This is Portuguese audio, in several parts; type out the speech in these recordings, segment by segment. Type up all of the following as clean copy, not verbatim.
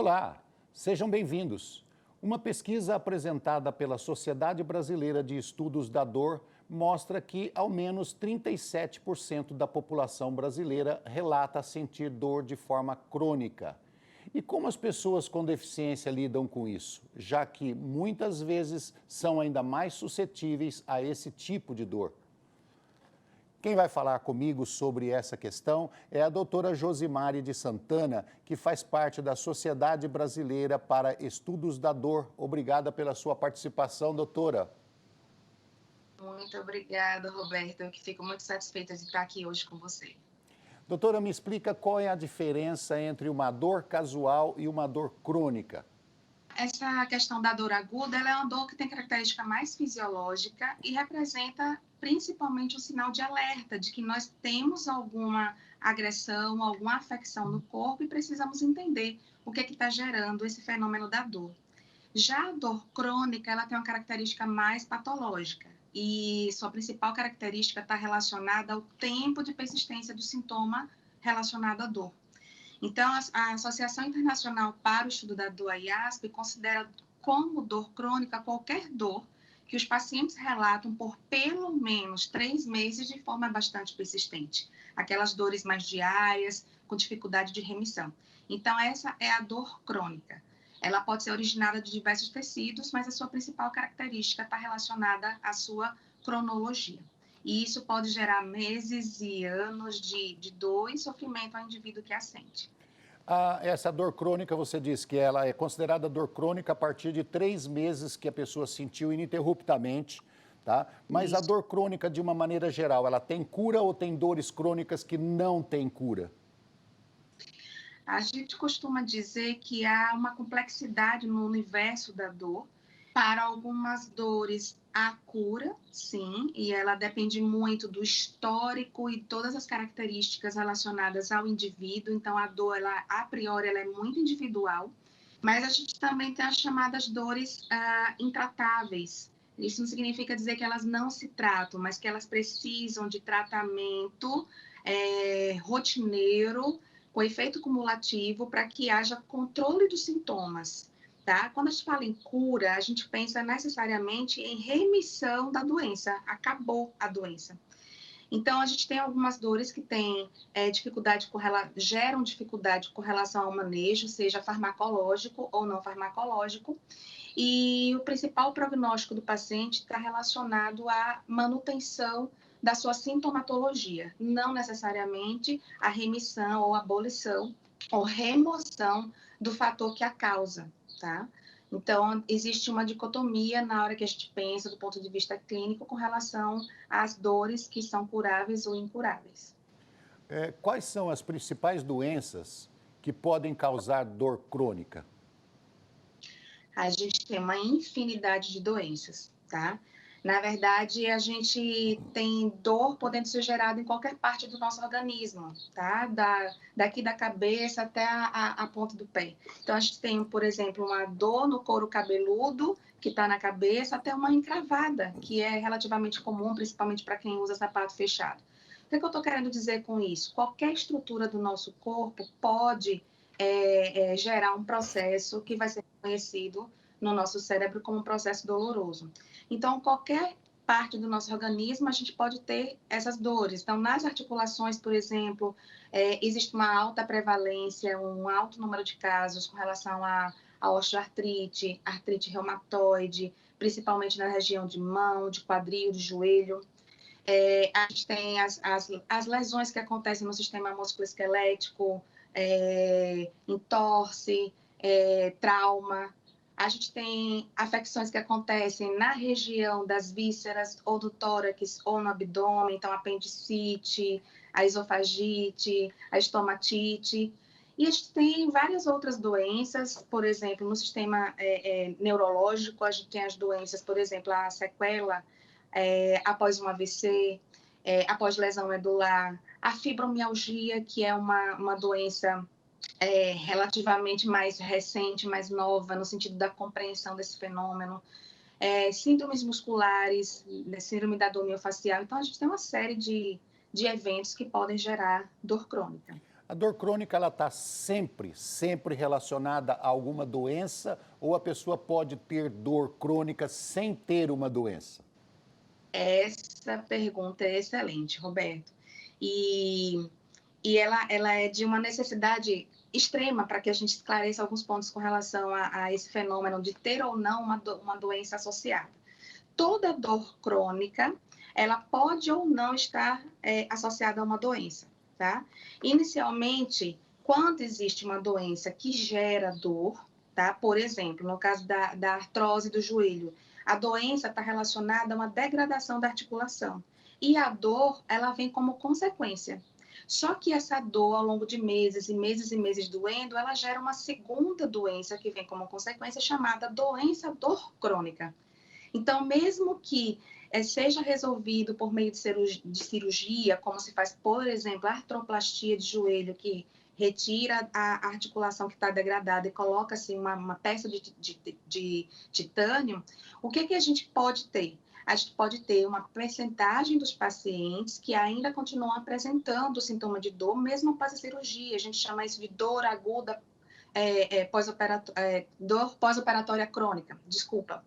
Olá, sejam bem-vindos. Uma pesquisa apresentada pela Sociedade Brasileira de Estudos da Dor mostra que ao menos 37% da população brasileira relata sentir dor de forma crônica. E como as pessoas com deficiência lidam com isso, já que muitas vezes são ainda mais suscetíveis a esse tipo de dor? Quem vai falar comigo sobre essa questão é a doutora Josimari de Santana, que faz parte da Sociedade Brasileira para Estudos da Dor. Obrigada pela sua participação, doutora. Muito obrigada, Roberto. Eu que fico muito satisfeita de estar aqui hoje com você. Doutora, me explica qual é a diferença entre uma dor casual e uma dor crônica. Essa questão da dor aguda, ela é uma dor que tem característica mais fisiológica e representa principalmente um sinal de alerta de que nós temos alguma agressão, alguma afecção no corpo e precisamos entender o que é que está gerando esse fenômeno da dor. Já a dor crônica, ela tem uma característica mais patológica e sua principal característica está relacionada ao tempo de persistência do sintoma relacionado à dor. Então, a Associação Internacional para o Estudo da Dor, a IASP, considera como dor crônica qualquer dor que os pacientes relatam por pelo menos 3 meses de forma bastante persistente. Aquelas dores mais diárias, com dificuldade de remissão. Então, essa é a dor crônica. Ela pode ser originada de diversos tecidos, mas a sua principal característica está relacionada à sua cronologia. E isso pode gerar meses e anos de dor e sofrimento ao indivíduo que a sente. Essa dor crônica, você disse que ela é considerada dor crônica a partir de 3 meses que a pessoa sentiu ininterruptamente, tá? Mas Isso. a dor crônica, de uma maneira geral, ela tem cura ou tem dores crônicas que não têm cura? A gente costuma dizer que há uma complexidade no universo da dor. Para algumas dores, há cura, sim, e ela depende muito do histórico e todas as características relacionadas ao indivíduo. Então, a dor, ela, a priori, ela é muito individual. Mas a gente também tem as chamadas dores intratáveis. Isso não significa dizer que elas não se tratam, mas que elas precisam de tratamento rotineiro, com efeito cumulativo, para que haja controle dos sintomas. Tá? Quando a gente fala em cura, a gente pensa necessariamente em remissão da doença, acabou a doença. Então, a gente tem algumas dores que têm geram dificuldade com relação ao manejo, seja farmacológico ou não farmacológico, e o principal prognóstico do paciente está relacionado à manutenção da sua sintomatologia, não necessariamente a remissão ou abolição ou remoção do fator que a causa, tá? Então, existe uma dicotomia na hora que a gente pensa do ponto de vista clínico com relação às dores que são curáveis ou incuráveis. Quais são as principais doenças que podem causar dor crônica? A gente tem uma infinidade de doenças, tá? Na verdade, a gente tem dor podendo ser gerada em qualquer parte do nosso organismo, tá? Daqui da cabeça até a ponta do pé. Então, a gente tem, por exemplo, uma dor no couro cabeludo, que está na cabeça, até uma encravada, que é relativamente comum, principalmente para quem usa sapato fechado. O que eu estou querendo dizer com isso? Qualquer estrutura do nosso corpo pode gerar um processo que vai ser conhecido no nosso cérebro como um processo doloroso. Então, qualquer parte do nosso organismo, a gente pode ter essas dores. Então, nas articulações, por exemplo, existe uma alta prevalência, um alto número de casos com relação à osteoartrite, artrite reumatoide, principalmente na região de mão, de quadril, de joelho. A gente tem as lesões que acontecem no sistema musculoesquelético, entorse, trauma. A gente tem afecções que acontecem na região das vísceras, ou do tórax, ou no abdômen, então apendicite, a esofagite, a estomatite. E a gente tem várias outras doenças, por exemplo, no sistema neurológico, a gente tem as doenças, por exemplo, a sequela após um AVC, após lesão medular, a fibromialgia, que é uma doença relativamente mais recente, mais nova, no sentido da compreensão desse fenômeno, síndromes musculares, síndrome da dor miofascial. Então, a gente tem uma série de eventos que podem gerar dor crônica. A dor crônica, ela está sempre relacionada a alguma doença ou a pessoa pode ter dor crônica sem ter uma doença? Essa pergunta é excelente, Roberto. E, e ela é de uma necessidade extrema para que a gente esclareça alguns pontos com relação a esse fenômeno de ter ou não uma doença associada. Toda dor crônica, ela pode ou não estar associada a uma doença, tá? Inicialmente, quando existe uma doença que gera dor, tá? Por exemplo, no caso da artrose do joelho, a doença está relacionada a uma degradação da articulação. E a dor, ela vem como consequência. Só que essa dor, ao longo de meses e meses e meses doendo, ela gera uma segunda doença que vem como consequência, chamada doença dor crônica. Então, mesmo que seja resolvido por meio de cirurgia, como se faz, por exemplo, a artroplastia de joelho, que retira a articulação que está degradada e coloca assim, uma peça de titânio, o que a gente pode ter? A gente pode ter uma percentagem dos pacientes que ainda continuam apresentando sintoma de dor, mesmo após a cirurgia. A gente chama isso de dor aguda dor pós-operatória crônica, desculpa.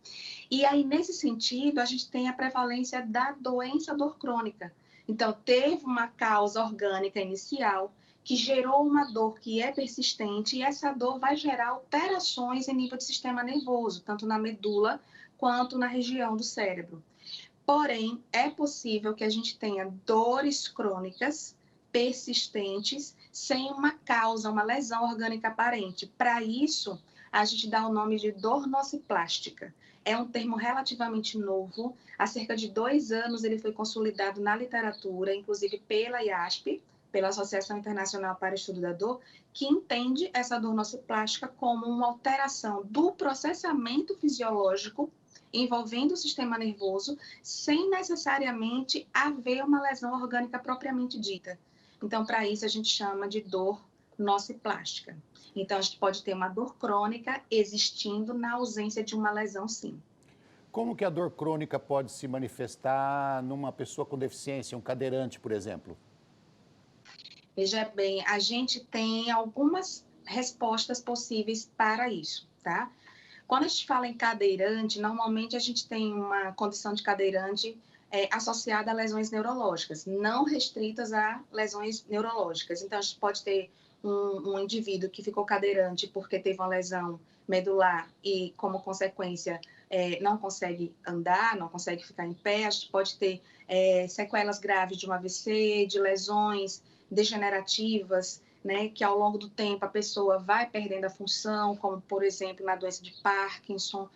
E aí, nesse sentido, a gente tem a prevalência da doença dor crônica. Então, teve uma causa orgânica inicial que gerou uma dor que é persistente e essa dor vai gerar alterações em nível do sistema nervoso, tanto na medula quanto na região do cérebro. Porém, é possível que a gente tenha dores crônicas persistentes sem uma causa, uma lesão orgânica aparente. Para isso, a gente dá o nome de dor nociplástica. É um termo relativamente novo. Há cerca de 2 anos ele foi consolidado na literatura, inclusive pela IASP, pela Associação Internacional para o Estudo da Dor, que entende essa dor nociplástica como uma alteração do processamento fisiológico envolvendo o sistema nervoso, sem necessariamente haver uma lesão orgânica propriamente dita. Então, para isso, a gente chama de dor nociplástica. Então, a gente pode ter uma dor crônica existindo na ausência de uma lesão, sim. Como que a dor crônica pode se manifestar numa pessoa com deficiência, um cadeirante, por exemplo? Veja bem, a gente tem algumas respostas possíveis para isso, tá? Quando a gente fala em cadeirante, normalmente a gente tem uma condição de cadeirante associada a lesões neurológicas, não restritas a lesões neurológicas. Então, a gente pode ter um indivíduo que ficou cadeirante porque teve uma lesão medular e, como consequência, não consegue andar, não consegue ficar em pé. A gente pode ter sequelas graves de um AVC, de lesões degenerativas, né, que ao longo do tempo a pessoa vai perdendo a função, como, por exemplo, na doença de Parkinson.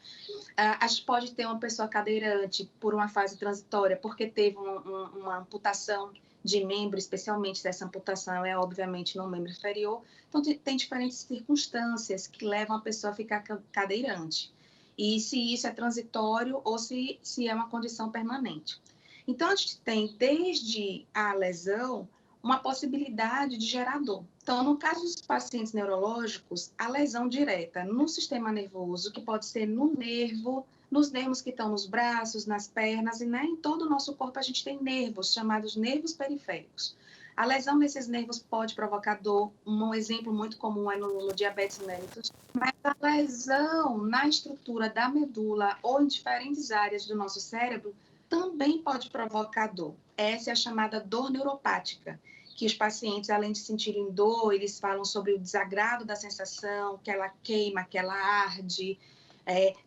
A gente pode ter uma pessoa cadeirante por uma fase transitória, porque teve uma amputação de membro, especialmente se essa amputação é, obviamente, no membro inferior. Então, tem diferentes circunstâncias que levam a pessoa a ficar cadeirante. E se isso é transitório ou se é uma condição permanente. Então, a gente tem, desde a lesão, uma possibilidade de gerar dor. Então, no caso dos pacientes neurológicos, a lesão direta no sistema nervoso, que pode ser no nervo, nos nervos que estão nos braços, nas pernas, e né, em todo o nosso corpo a gente tem nervos, chamados nervos periféricos. A lesão nesses nervos pode provocar dor, um exemplo muito comum é no diabetes mellitus, mas a lesão na estrutura da medula ou em diferentes áreas do nosso cérebro também pode provocar dor. Essa é a chamada dor neuropática, que os pacientes, além de sentirem dor, eles falam sobre o desagrado da sensação, que ela queima, que ela arde,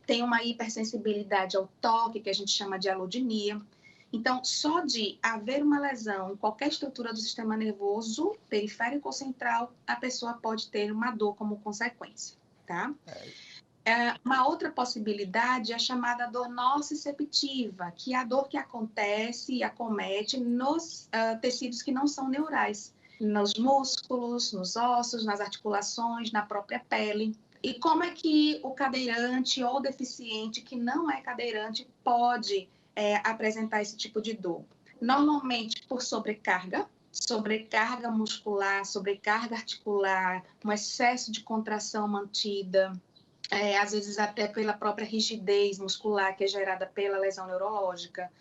tem uma hipersensibilidade ao toque, que a gente chama de alodinia. Então, só de haver uma lesão em qualquer estrutura do sistema nervoso, periférico ou central, a pessoa pode ter uma dor como consequência, tá? Uma outra possibilidade é a chamada dor nociceptiva, que é a dor que acontece e acomete nos tecidos que não são neurais, nos músculos, nos ossos, nas articulações, na própria pele. E como é que o cadeirante ou deficiente que não é cadeirante pode apresentar esse tipo de dor? Normalmente por sobrecarga muscular, sobrecarga articular, um excesso de contração mantida, às vezes até pela própria rigidez muscular que é gerada pela lesão neurológica,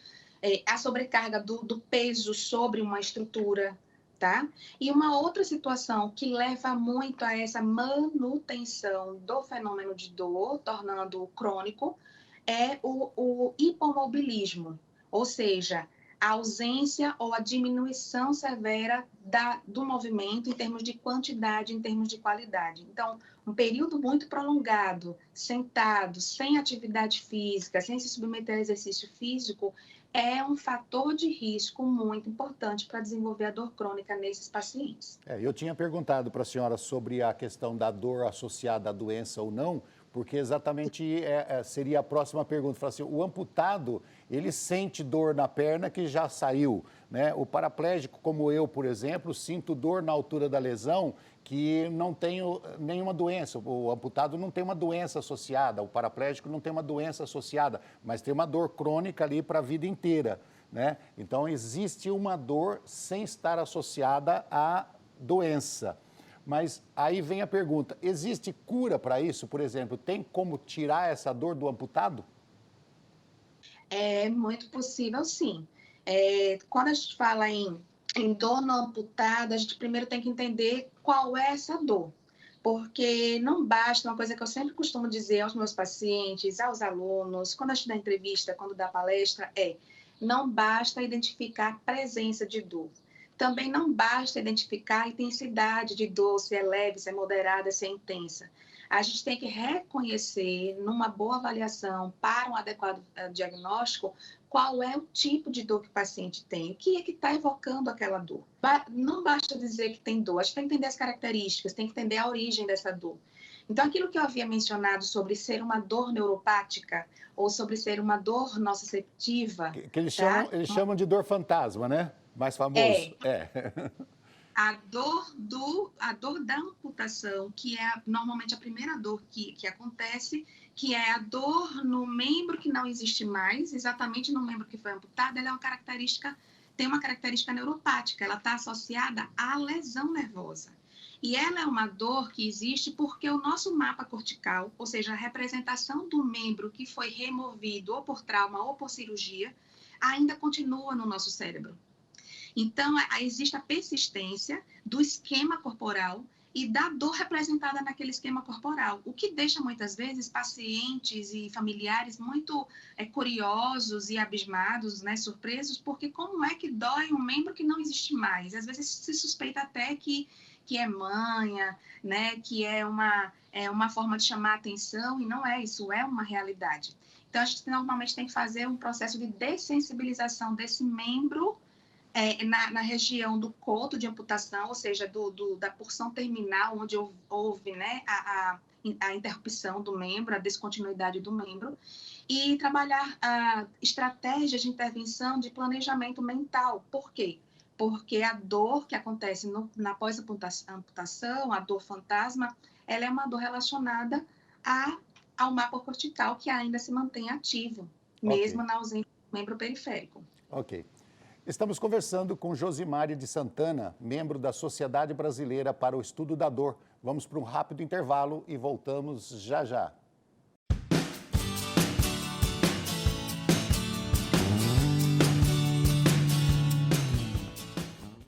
a sobrecarga do peso sobre uma estrutura, tá? E uma outra situação que leva muito a essa manutenção do fenômeno de dor, tornando-o crônico, é o hipomobilismo, ou seja, a ausência ou a diminuição severa do movimento em termos de quantidade, em termos de qualidade. Então, um período muito prolongado, sentado, sem atividade física, sem se submeter a exercício físico, é um fator de risco muito importante para desenvolver a dor crônica nesses pacientes. Eu tinha perguntado para a senhora sobre a questão da dor associada à doença ou não, porque exatamente seria a próxima pergunta. Fala assim, o amputado, ele sente dor na perna que já saiu, né? O paraplégico, como eu, por exemplo, sinto dor na altura da lesão que não tenho nenhuma doença. O amputado não tem uma doença associada, o paraplégico não tem uma doença associada, mas tem uma dor crônica ali para a vida inteira, né? Então, existe uma dor sem estar associada à doença. Mas aí vem a pergunta, existe cura para isso? Por exemplo, tem como tirar essa dor do amputado? É muito possível, sim. Quando a gente fala em dor no amputado, a gente primeiro tem que entender qual é essa dor. Porque não basta, uma coisa que eu sempre costumo dizer aos meus pacientes, aos alunos, quando a gente dá entrevista, quando dá palestra, não basta identificar a presença de dor. Também não basta identificar a intensidade de dor, se é leve, se é moderada, se é intensa. A gente tem que reconhecer, numa boa avaliação, para um adequado diagnóstico, qual é o tipo de dor que o paciente tem, o que é que está evocando aquela dor. Não basta dizer que tem dor, a gente tem que entender as características, tem que entender a origem dessa dor. Então, aquilo que eu havia mencionado sobre ser uma dor neuropática ou sobre ser uma dor nociceptiva... Que eles chamam de dor fantasma, né? Mais famoso. A dor da amputação, que é normalmente a primeira dor que acontece, que é a dor no membro que não existe mais, exatamente no membro que foi amputado, ela tem uma característica neuropática, ela está associada à lesão nervosa. E ela é uma dor que existe porque o nosso mapa cortical, ou seja, a representação do membro que foi removido ou por trauma ou por cirurgia, ainda continua no nosso cérebro. Então, existe a persistência do esquema corporal e da dor representada naquele esquema corporal, o que deixa muitas vezes pacientes e familiares muito curiosos e abismados, né, surpresos, porque como é que dói um membro que não existe mais? Às vezes se suspeita até que é manha, né, que é uma forma de chamar a atenção, e não é, isso é uma realidade. Então, a gente normalmente tem que fazer um processo de dessensibilização desse membro na região do coto de amputação, ou seja, da porção terminal, onde houve, né, a interrupção do membro, a descontinuidade do membro, e trabalhar estratégias de intervenção de planejamento mental. Por quê? Porque a dor que acontece na pós-amputação, a dor fantasma, ela é uma dor relacionada ao mapa cortical que ainda se mantém ativo, mesmo na ausência do membro periférico. Ok. Estamos conversando com Josimari de Santana, membro da Sociedade Brasileira para o Estudo da Dor. Vamos para um rápido intervalo e voltamos já já.